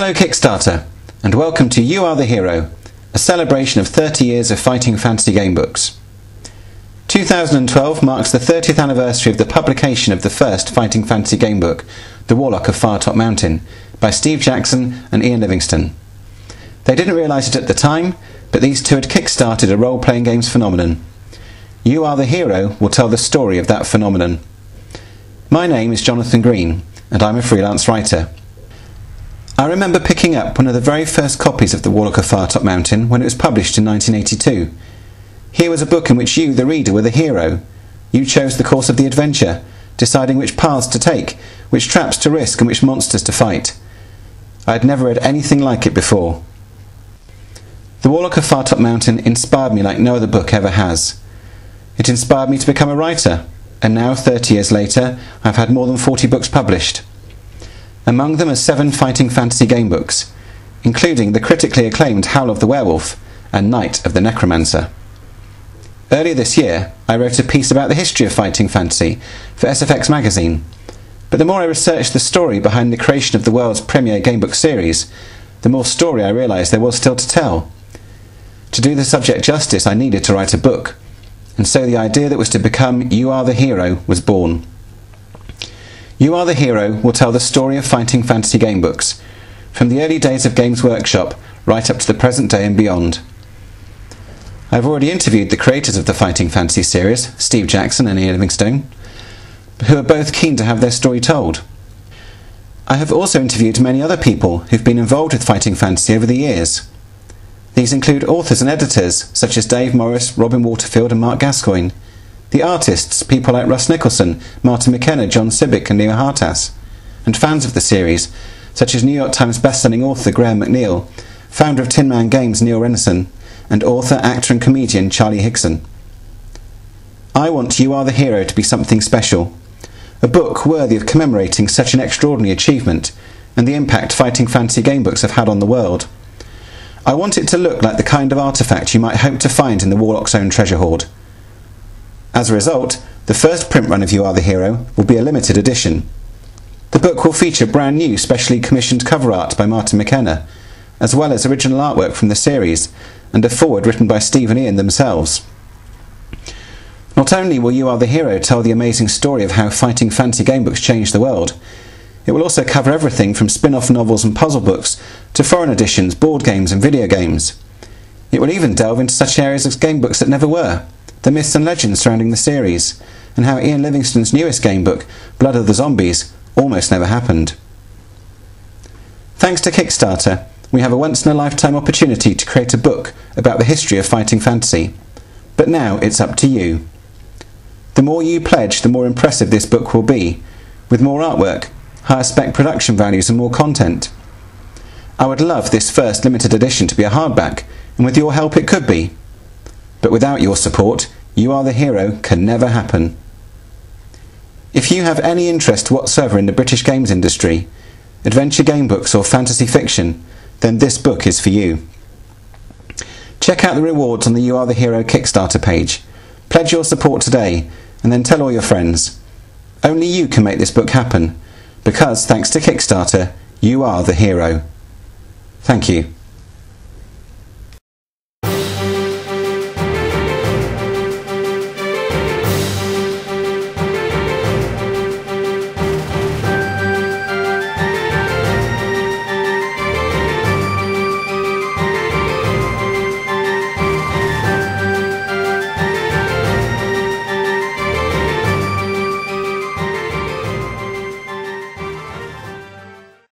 Hello Kickstarter, and welcome to You Are the Hero, a celebration of 30 years of fighting fantasy gamebooks. 2012 marks the 30th anniversary of the publication of the first fighting fantasy gamebook, The Warlock of Firetop Mountain, by Steve Jackson and Ian Livingstone. They didn't realise it at the time, but these two had kickstarted a role-playing games phenomenon. You Are the Hero will tell the story of that phenomenon. My name is Jonathan Green, and I'm a freelance writer. I remember picking up one of the very first copies of The Warlock of Firetop Mountain when it was published in 1982. Here was a book in which you, the reader, were the hero. You chose the course of the adventure, deciding which paths to take, which traps to risk and which monsters to fight. I had never read anything like it before. The Warlock of Firetop Mountain inspired me like no other book ever has. It inspired me to become a writer, and now, 30 years later, I've had more than 40 books published. Among them are 7 fighting fantasy gamebooks, including the critically acclaimed Howl of the Werewolf and Night of the Necromancer. Earlier this year, I wrote a piece about the history of fighting fantasy for SFX magazine, but the more I researched the story behind the creation of the world's premier gamebook series, the more story I realised there was still to tell. To do the subject justice, I needed to write a book, and so the idea that was to become You Are the Hero was born. You Are the Hero will tell the story of fighting fantasy gamebooks, from the early days of Games Workshop right up to the present day and beyond. I've already interviewed the creators of the fighting fantasy series, Steve Jackson and Ian Livingstone, who are both keen to have their story told. I have also interviewed many other people who've been involved with fighting fantasy over the years. These include authors and editors such as Dave Morris, Robin Waterfield and Mark Gascoigne, the artists, people like Russ Nicholson, Martin McKenna, John Sibbick and Leo Hartas, and fans of the series, such as New York Times bestselling author Graham McNeil, founder of Tin Man Games Neil Renison, and author, actor and comedian Charlie Higson. I want You Are the Hero to be something special, a book worthy of commemorating such an extraordinary achievement and the impact fighting fantasy gamebooks have had on the world. I want it to look like the kind of artefact you might hope to find in the Warlock's own treasure hoard. As a result, the first print run of You Are the Hero will be a limited edition. The book will feature brand new specially commissioned cover art by Martin McKenna, as well as original artwork from the series, and a foreword written by Steve and Ian themselves. Not only will You Are the Hero tell the amazing story of how fighting fantasy gamebooks changed the world, it will also cover everything from spin-off novels and puzzle books to foreign editions, board games and video games. It will even delve into such areas as gamebooks that never were, the myths and legends surrounding the series, and how Ian Livingstone's newest gamebook, Blood of the Zombies, almost never happened. Thanks to Kickstarter, we have a once-in-a-lifetime opportunity to create a book about the history of fighting fantasy. But now it's up to you. The more you pledge, the more impressive this book will be, with more artwork, higher spec production values and more content. I would love this first limited edition to be a hardback, and with your help it could be. But without your support, You Are the Hero can never happen. If you have any interest whatsoever in the British games industry, adventure gamebooks or fantasy fiction, then this book is for you. Check out the rewards on the You Are the Hero Kickstarter page. Pledge your support today, and then tell all your friends. Only you can make this book happen, because thanks to Kickstarter, you are the hero. Thank you.